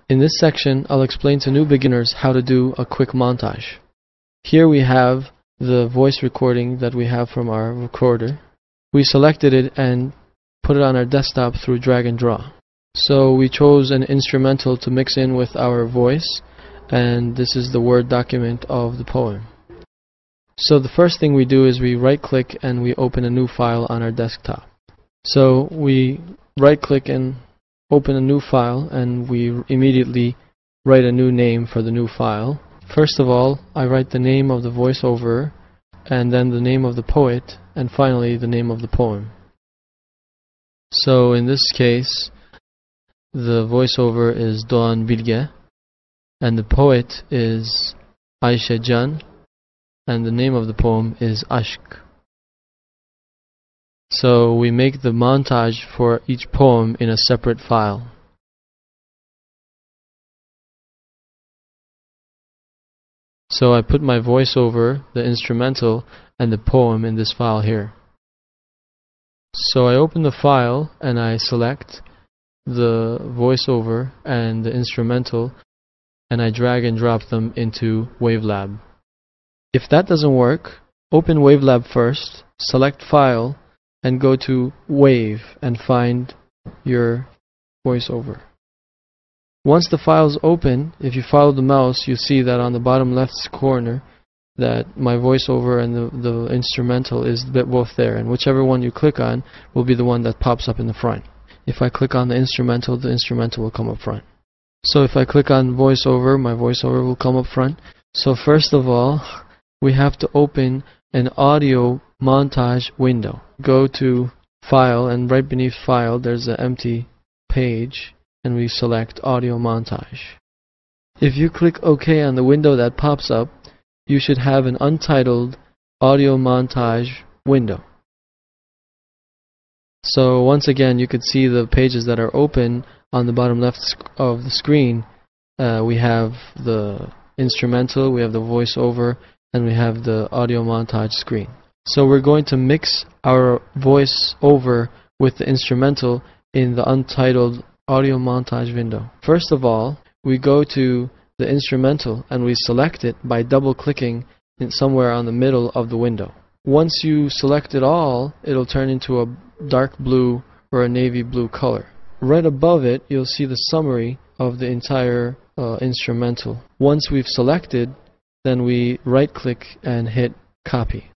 In this section, I'll explain to new beginners how to do a quick montage. Here we have the voice recording that we have from our recorder. We selected it and put it on our desktop through drag and drop. So we chose an instrumental to mix in with our voice, and this is the Word document of the poem. So the first thing we do is we right click and we open a new file on our desktop. So we right click and open a new file, and we immediately write a new name for the new file. First of all, I write the name of the voiceover, and then the name of the poet, and finally the name of the poem. So in this case, the voiceover is Doğan Bilge, and the poet is Ayşe Can, and the name of the poem is Aşk. So we make the montage for each poem in a separate file. So I put my voiceover, the instrumental, and the poem in this file here. So I open the file and I select the voiceover and the instrumental, and I drag and drop them into Wavelab. If that doesn't work, open Wavelab first, select File, and go to Wave and find your voiceover. Once the file is open, if you follow the mouse, you see that on the bottom left corner that my voiceover and the instrumental is both there, and whichever one you click on will be the one that pops up in the front. If I click on the instrumental will come up front. So if I click on voiceover, my voiceover will come up front. So first of all, we have to open an audio montage window. Go to File, and right beneath File there's an empty page, and we select Audio Montage. If you click OK on the window that pops up, you should have an untitled audio montage window. So once again, you could see the pages that are open on the bottom left of the screen. We have the instrumental, we have the voiceover, and we have the audio montage screen. So we're going to mix our voiceover with the instrumental in the untitled audio montage window. First of all, we go to the instrumental and we select it by double-clicking somewhere on the middle of the window. Once you select it all, it'll turn into a dark blue or a navy blue color. Right above it, you'll see the summary of the entire instrumental. Once we've selected, then we right-click and hit Copy.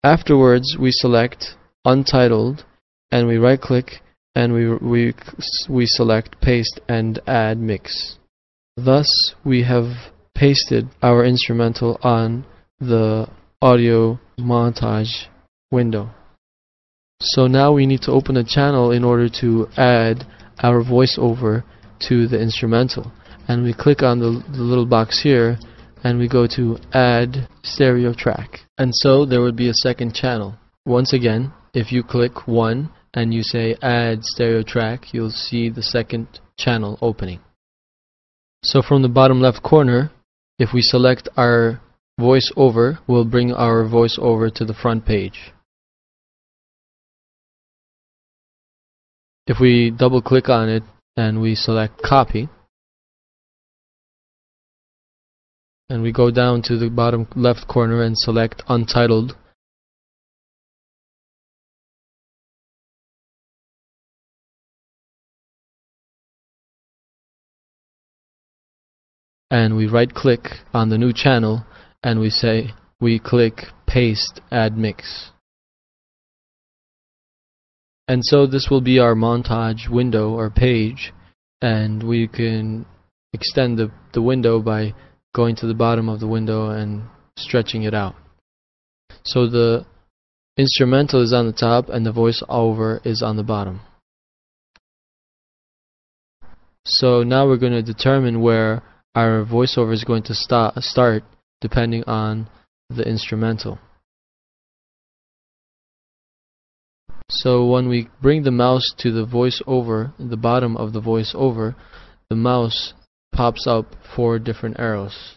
Afterwards, we select Untitled, and we right-click and we select Paste and Add Mix. Thus, we have pasted our instrumental on the audio montage window. So now we need to open a channel in order to add our voiceover to the instrumental. And we click on the little box here, and we go to Add Stereo Track. And so there would be a second channel. Once again, if you click 1 and you say Add Stereo Track, you'll see the second channel opening. So from the bottom left corner, if we select our voiceover, we'll bring our voiceover to the front page. If we double click on it and we select Copy, and we go down to the bottom left corner and select Untitled, and we right click on the new channel and we click Paste Add Mix. And so this will be our montage window or page, and we can extend the window by going to the bottom of the window and stretching it out. So the instrumental is on the top and the voiceover is on the bottom. So now we're going to determine where our voiceover is going to start depending on the instrumental. So when we bring the mouse to the voiceover, the bottom of the voiceover, the mouse pops up 4 different arrows.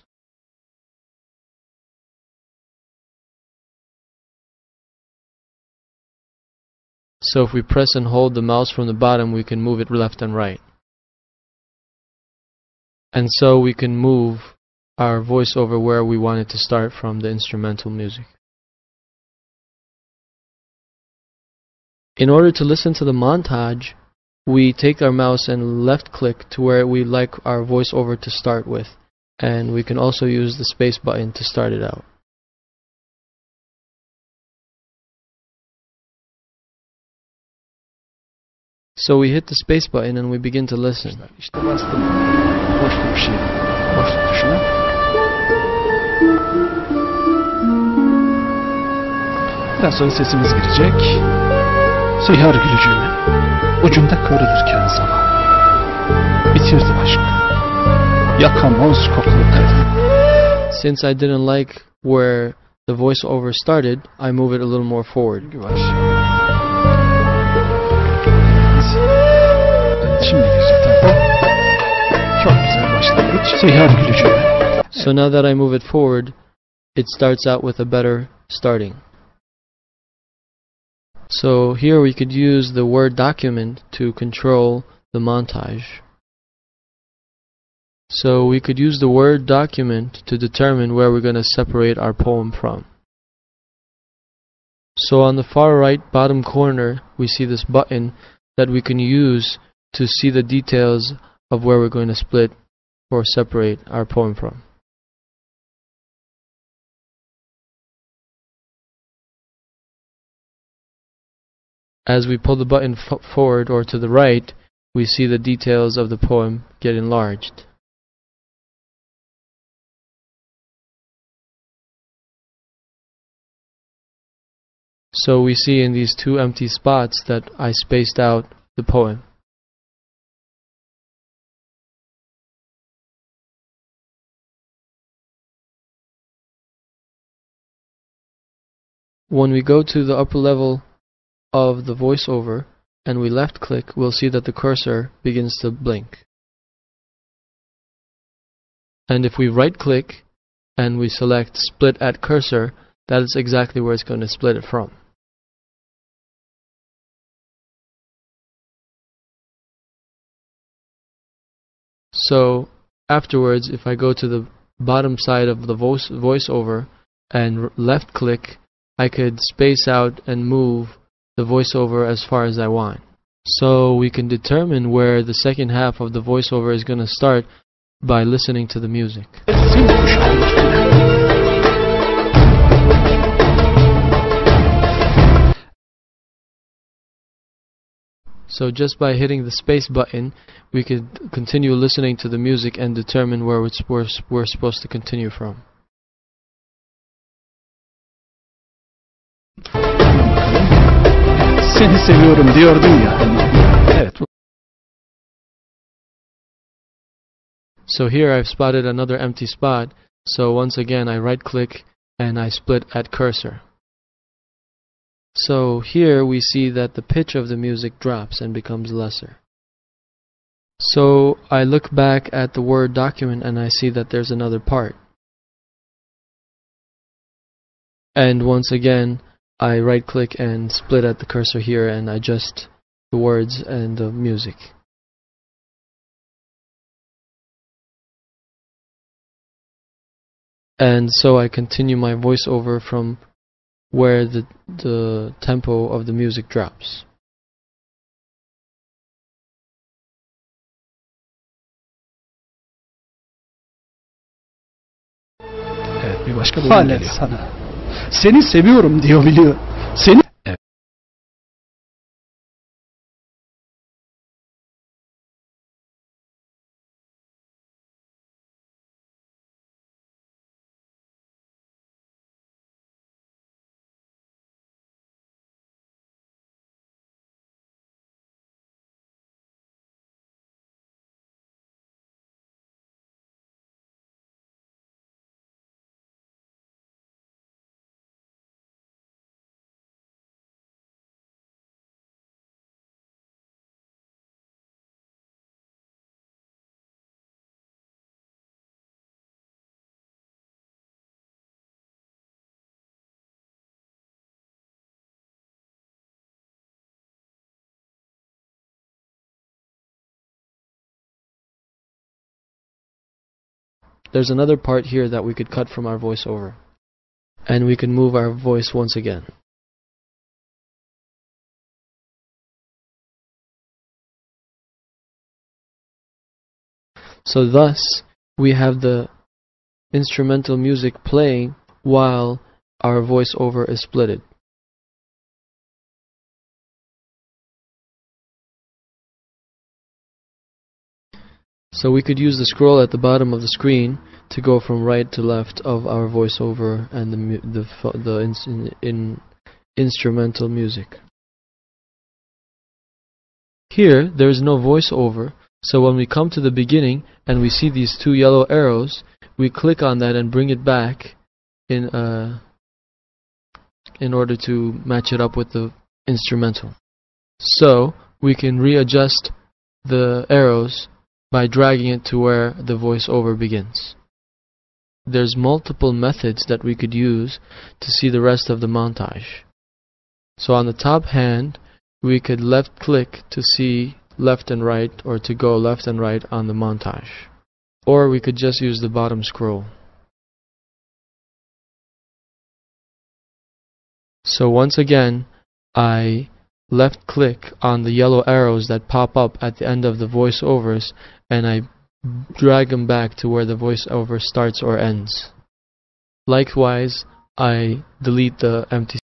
So if we press and hold the mouse from the bottom, we can move it left and right. And so we can move our voiceover where we want it to start from the instrumental music. In order to listen to the montage, we take our mouse and left click to where we like our voiceover to start with, and we can also use the space button to start it out. So we hit the space button and we begin to listen. İşte bastım. Boş tuşu. Boş tuşuna. Biraz sonra sesimiz girecek. Seyyar gülücüğüme. Ucunda kıvrılırken zaman. Bitirdi aşk. Yakamoz kokulu kadın. Since I didn't like where the voiceover started, I move it a little more forward. Şimdi güzel. Çok güzel başlangıç. Seyyar gülücüğüme. So now that I move it forward, it starts out with a better starting. So here we could use the Word document to control the montage. So we could use the Word document to determine where we're going to separate our poem from. So on the far right bottom corner, we see this button that we can use to see the details of where we're going to split or separate our poem from. As we pull the button forward or to the right, we see the details of the poem get enlarged. So we see in these two empty spots that I spaced out the poem. When we go to the upper level of the voiceover and we left click, we'll see that the cursor begins to blink. And if we right click and we select split at cursor, that is exactly where it's going to split it from. So afterwards, if I go to the bottom side of the voiceover and left click, I could space out and move the voiceover as far as I want. So we can determine where the second half of the voiceover is going to start by listening to the music. So just by hitting the space button, we could continue listening to the music and determine where we're supposed to continue from. Seni seviyorum diyordun ya. Evet. So here I've spotted another empty spot. So once again I right click and I split at cursor. So here we see that the pitch of the music drops and becomes lesser. So I look back at the Word document and I see that there's another part. And once again I right click and split at the cursor here and adjust the words and the music. And so I continue my voiceover from where the tempo of the music drops. Evet, bir başka bölüm geliyor. Sana. Seni seviyorum diyor biliyor. Seni there's another part here that we could cut from our voiceover. And we can move our voice once again. So thus, we have the instrumental music playing while our voiceover is splitted. So we could use the scroll at the bottom of the screen to go from right to left of our voiceover and the instrumental music. Here, there is no voiceover, so when we come to the beginning and we see these two yellow arrows, we click on that and bring it back in order to match it up with the instrumental. So we can readjust the arrows by dragging it to where the voiceover begins. There's multiple methods that we could use to see the rest of the montage. So on the top hand, we could left click to see left and right, or to go left and right on the montage. Or we could just use the bottom scroll. So once again, I left click on the yellow arrows that pop up at the end of the voiceovers, and I drag them back to where the voiceover starts or ends. Likewise, I delete the empty